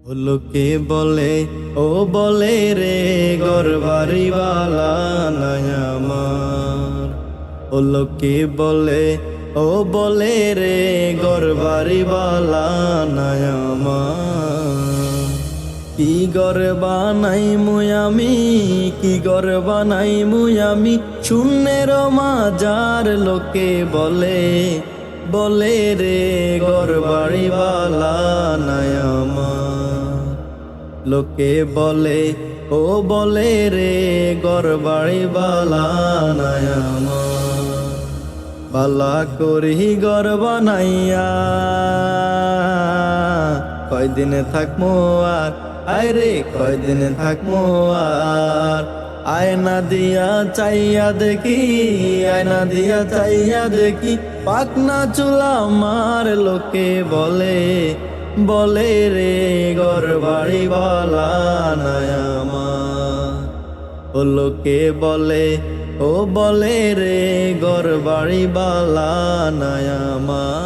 লোকে বলে ও বলে রে ঘর বাড়ি বালা নাই আমার। ও লোকে বলে ও বলে রে ঘর বাড়ি বালা নাই আমার। কি ঘর বানাই মুই আমি, কি ঘর বানাই মুই আমি, শূন্যের মাজার লোকে বলে বলে রে ঘর বাড়ি বালা নাই আমার। লোকে বলে ও বলে রে ঘর বাড়ি বালা নাই আমার। বালা করি ঘর বানাইয়া কয়দিনে থাকমো আর, আরে কয়দিনে থাকমো আর। আয়না দিয়া চাইয়া দেখি, আয়না দিয়া চাইয়া দেখি, পাকনা চুলা আমার। লোকে বলে বলে রে ঘর বাড়ি বালা নাই আমার। ও লোকে বলে ও বলে রে ঘর বাড়ি বালা নাই আমার।